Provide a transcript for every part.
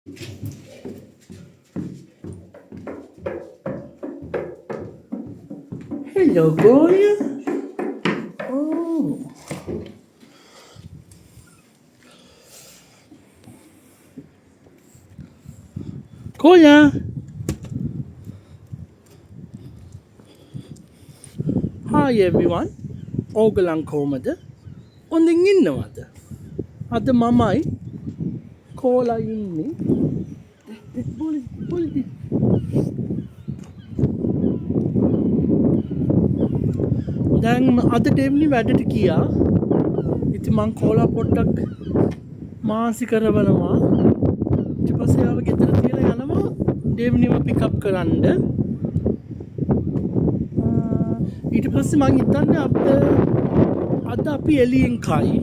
Hello, Goya. Oh. Goya. Hi everyone. ඕගලන් කොහමද? හොඳින් ඉන්නවද? අද මමයි කෝලා ඉන්නේ. බොලි. දැන් අද ඩෙම්නි වැඩට ගියා. ඉතින් මං කෝලා පොඩ්ඩක් මාසි කරවනවා. ඊට පස්සේ ආව ගෙදර තියලා යනවා ඩෙම්නිව පිකප් කරන්න. ඊට පස්සේ මං හිතන්නේ අද අපි එළියෙන් කයි.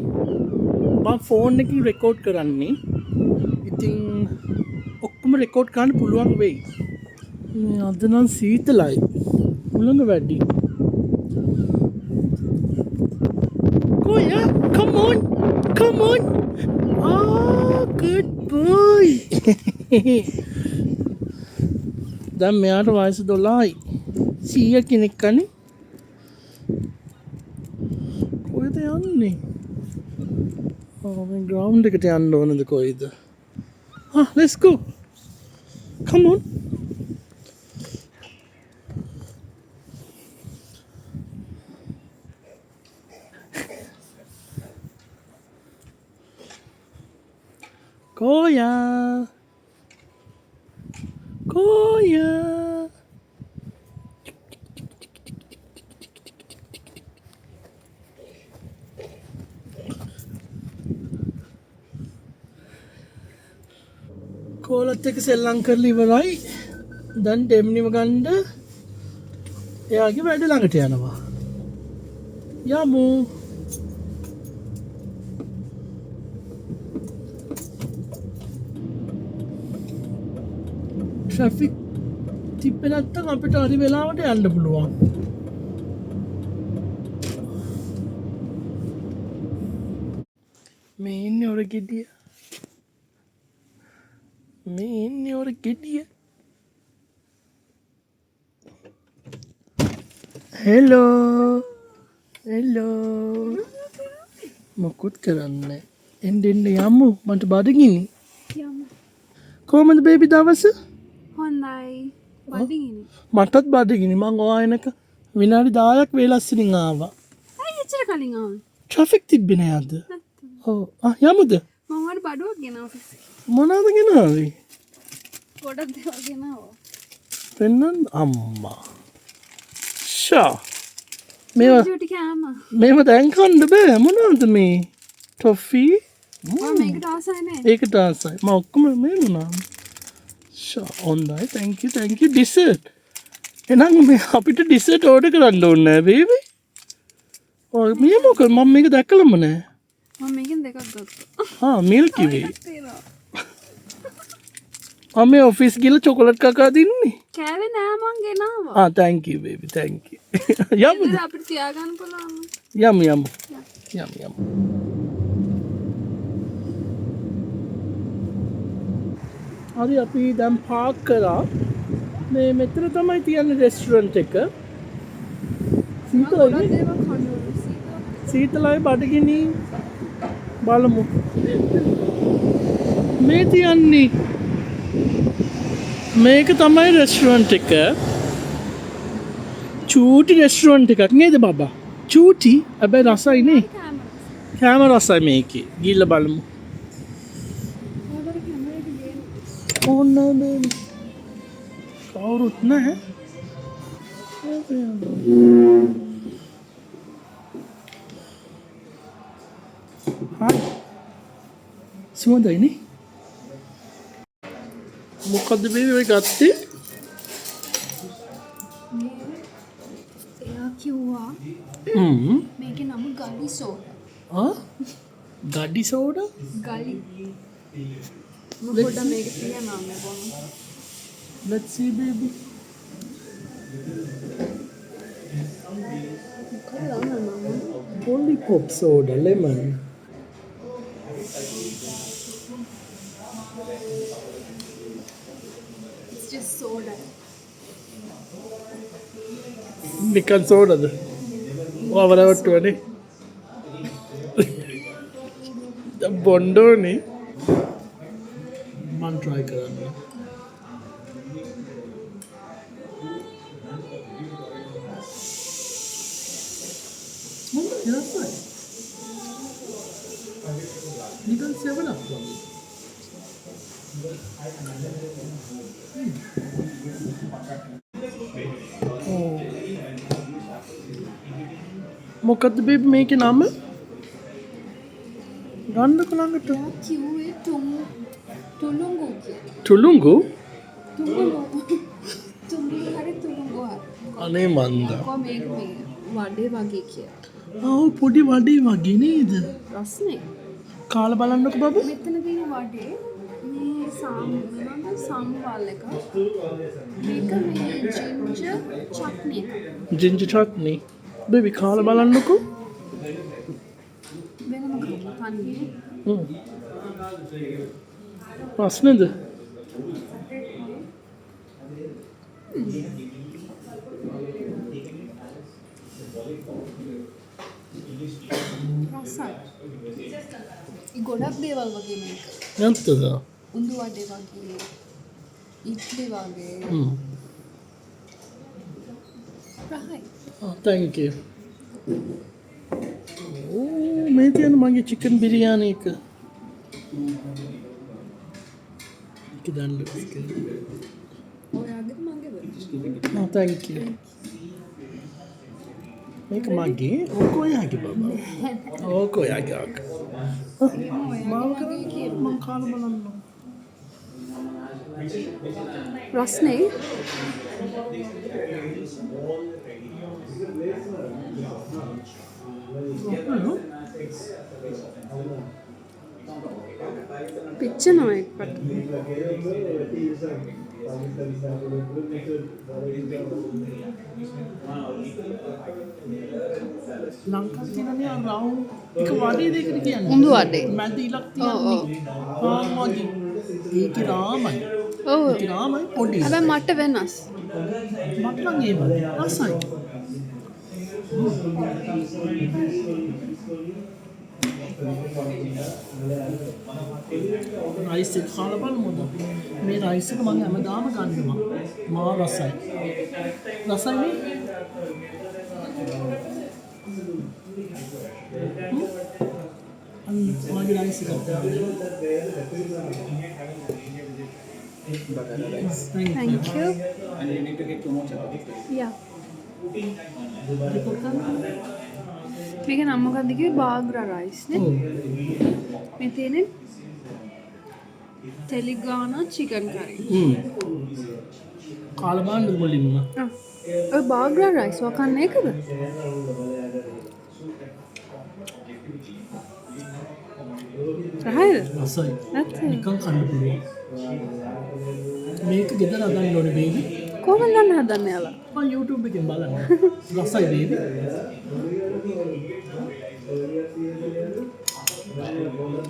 මම ෆෝන් එකකින් රෙකෝඩ් කරන්නේ. ඉතින් ඔක්කොම රෙකෝඩ් කරන්න පුළුවන් වෙයි. අද නම් සීතලයි. උලඟ වැඩි. Koya, come on. Ah, good boy. දැන් මෙයාට වයස 12යි. 100 කෙනෙක් කනේ. කොහෙද යන්නේ? මම ග්‍රවුන්ඩ් එකට යන්න ඕනද කොයිද? Let's go. Come on. Koya. කෝලත් එක්ක සෙල්ලම් කරලා ඉවරයි. දැන් ඩෙම්නිව ගන්න එයාගේ වැඩ ළඟට යනවා. යමු. ට්‍රැෆික් තිබ්බේ නැත්තම් අපිට හරි වෙලාවට යන්න පුළුවන්. මේ ඉන්නේ ඔර ගෙඩිය. හෙලෝ මොකුත් කරන්නේ. එන්න යමු. මට බඩගිනි. යමු. කොහමද බේබි දවස? හොඳයි. බඩගිනි. මටත් බඩගිනි. මං ඔයානක විනාඩි 10ක් වේලස්සනින් ආවා. ඇයි එච්චර කලින් ආවේ? ට්‍රැෆික් තිබ්බේ නෑ අද. ඔව්. යමුද? මම වඩ බඩුවක් ගෙනාවා. මොනවද ගෙනාවේ? ගොඩක් දේවල් ගෙනාවා. පෙන්නන්න අම්මා. ෂා. මේව දැන් කන්න බෑ. මොනවද මේ? ටොෆී? මේකට ආසයි නේ. ඒකට ආසයි. මම ඔක්කොම මේ මොනවා? ෂා හොඳයි. thank you. dessert. එහෙනම් මේ අපිට dessert order කරන්න ඕනේ නෑ බේබි. ඔය මේ මොකද මම මේක දැක්කලම නෑ. මම මේකෙන් දෙකක් ගත්තා. මිල්කි වේ. මම ඔෆිස් ගිහලා චොකලට් කකා දින්නේ. කෑවේ නෑ මං ගෙනාවා. thank you baby. thank you. යමු. අපිට තියාගන්න පුළුවන්. යමු. හරි අපි දැන් පාක් කරා. මේ මෙතන තමයි තියෙන්නේ රෙස්ටුරන්ට් එක. සීතලයි බඩගිනි. බලමු. මේ තියන්නේ මේක තමයි රෙස්ටුරන්ට් එක. චූටි රෙස්ටුරන්ට් එකක් නේද බබා? චූටි හැබැයි රසයි නේ. කෑම රසයි මේකේ. ගිහිල්ලා බලමු. ඕන්න බේබි. කවුරුත් නැහැ. හරි. සුවඳයි නේ. මොකද්ද බේබි ඔය ගත්තේ? එයා කිව්වා මේකේ නම ගලි සෝඩා. ගඩි සෝඩා? ගලි. මොකද මේක තියනවා මේ බොන්න. Let's see baby. Lollipop soda lemon. Soda. නිකන් සෝඩද? වවරවට්ටුවනේ. බොන්ඩෝනේ. මං try කරන්න. නිකන් සෙවනක් වගේ. මොකද්ද බේබි මේකේ නම? ගන්නකො ළඟට. කිව්වේ තුලුංගු කියලා. තුලුංගු? තුලුංගු හරි තුලුංගු හරි. අනේ මන්දා. මේක මේ වඩේ වගේ කියලා. ආ පොඩි වඩේ වගේ නේද? රස්නේ. කාලා බලන්නකො බබ. මෙතන තියෙන වඩේ මේ සම්වල් එක. මේක මේ ජින්ජර් චට්නි එක. ජින්ජර් චට්නි. බේබි කාලා බලන්නකො. වෙන මොකක්ද කන්නේ? ප්‍රශ්නද? රසයි. ගොඩක් දේවල් වගේ මේක. නැත්තද? උඳු වඩේ වගේ. ඉඩ්ලි වගේ. රහයි. thank you. මේ තියෙන මගේ චිකන් බිරියානි එක. ඒක දන්න එක. ඔයාගේ මගේද? thank you. මේක මගේ ඕක ඔයාගේ බබා. ඕක ඔයාගේ ආක. මාව කරන්නේ මං කාලා බලන්න. රස්නේ පිච්චෙනවා එක්කට. ලංකාවේ තියෙනනේ අර රවුම් එක වඩේ දෙකට කියන්නේ. උඳු වඩේ. මැද ඉලක් තියන්නේ. වගේ. ඒකේ රාමයි. ඔව්. ඒකේ රාමයි පොඩි. හැබැයි මට වෙනස්. මට නම් ඒ වගේ. රසයි. රයිස් එක කාලා බලමුද? මේ රයිස් එක මම හැමදාම ගන්නවා. මා රසයි. රසයි නේ? මගේ රයිස් එක Thank you. And you need to get 2 more chapatis. Yeah. මේක නම මොකක්ද කිව්වේ? බාග්‍රා රයිස් නේ. මේ තියෙන්නේ තෙලිගානා චිකන් කරි. කාලා බලන්න මුලින්ම. ඔය බාග්‍රා රයිස් වකන්නේ ඒකද? රහයිද? රසයි. නැත්නම් නිකන් කන්න පුළුවන්. මේක ගෙදර හදන්න ඕනේ බේබි. කොහොමද නම් හදන්නේ යාලා? මම YouTube එකෙන් බලන්න. රසයි බේබි.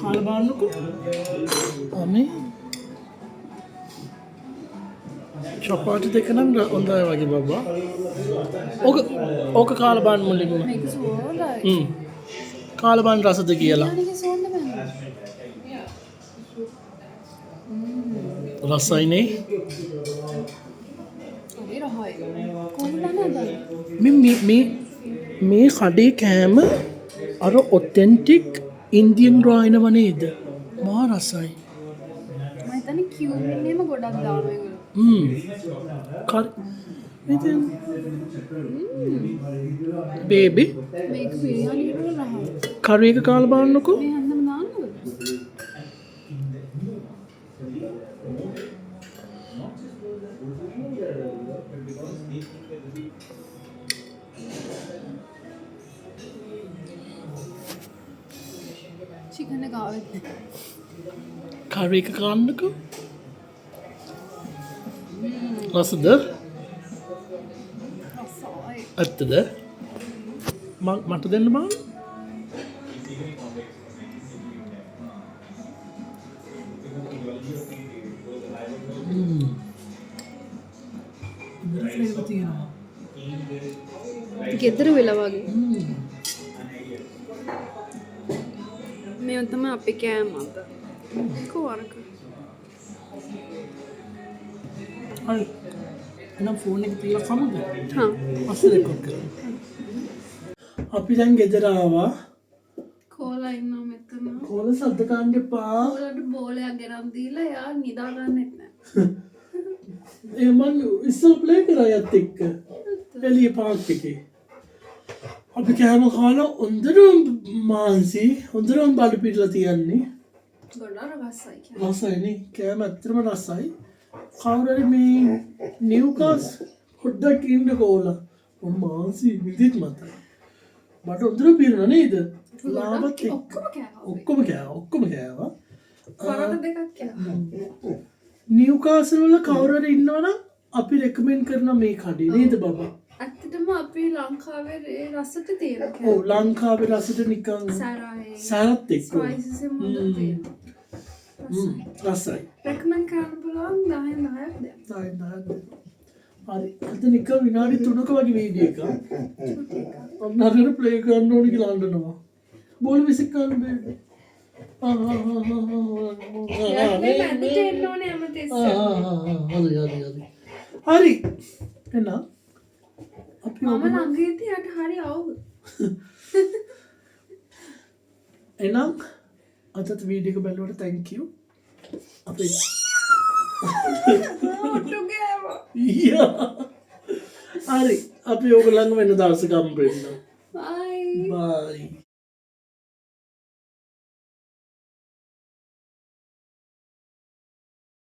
කාලා බලන්නකෝ. අනේ. චපාති දෙක නම් හොඳයි වගේ බබා. ඕක කාලා බලන්න මුලින්ම. මේක සෝඩයි. කාලා බලන්න රසද කියලා. මේක සෝඩ බෑනේ. රසයිනේ. හරි රහයි. කොහොමද හදන්නේ? මේ කඩේ කෑම අර ඔතෙන්ටික් ඉන්දියන් රායනව නේද? මා රසයි. මම හිතන්නේ කියුමින් එහෙම ගොඩක් දානවා ඒගොල්ලෝ. ඉතින් බේබි මේක බිරියානි වල රහයි. කරි එක කාලා බලන්නකෝ. මේ හන්දම දාන්නද? චිකන් එක ආවෙත් නැහැ. කරි එක කන්නකෝ. රසද? රසයි. ඇත්තද? මට දෙන්න බෑ. තියෙනවා. ගෙදර වෙලා වගේ. මේ තමයි අපේ කෑම අද. කොවරක. හරි. එහෙනම් ෆෝන් එක තියලා කමුද? හා. පස්සේ රෙකෝඩ් කරමු. අපි දැන් ගෙදර ආවා. කෝලා ඉන්නවා මෙතන. කොහොල සද්ද ගන්න එපා. කෝලාට බෝලයක් ගෙනත් දීලා යා නිදා ගන්නෙත් නැහැ. ඒ මං ඉස්සෙල් ප්ලේ කරා යත් එක්ක. එළිය පාක් එකේ. අපි කෑම කාලා හොඳටම මාන්සි හොඳටම බඩ පිරලා තියන්නේ. ගොඩාක් රසයි කියන්නේ. රසයිනේ කෑම ඇත්තටම රසයි. කවුරු හරි මේ නිව්කාස් පොඩ්ඩක් ඉන්න කෝලා. මම මාන්සි විදිත් මත. බඩ හොඳට පිරුණා නේද? ලාභත් එක්ක. ඔක්කොම කෑවා. ඔක්කොම කෑවා. පරාට දෙකක් කෑවා. නිව්කාසල් වල කවුරු හරි ඉන්නවනම් අපි රෙකමෙන්ඩ් කරන මේ කඩේ නේද බබා? ඇත්තටම අපි ලංකාවේ ඒ රසට තියෙන ඔව් කෑම. ලංකාවේ රසට නිකන් සරයි. සරත් එක්ක ස්පයිසස් එක මොකද තියෙනවා. රසයි. රෙකමන්ඩ් කරන්න පුළුවන් 10න් 10ක් දෙන්න. හරි අද නිකන් විනාඩි 3ක වගේ වීඩියෝ එකක්. ඔන්න හරියට ප්ලේ කරන්න ඕනේ කියලා අඬනවා. බෝල් විසික් ගන්න බෑ. මේ මැදට එන්න ඕනේ හැමතිස්සෙම. හරි එහෙනම් අපි මම ළඟදී යට හරි අවුල්. එහෙනම් අදත් වීඩියෝ එක බලුවට thank you. අපි ඔට්ටු ගෑවා. හරි අපි ඕගොල්ලන්ව වෙන දවසක හම්බ වෙන්න. බයි. bye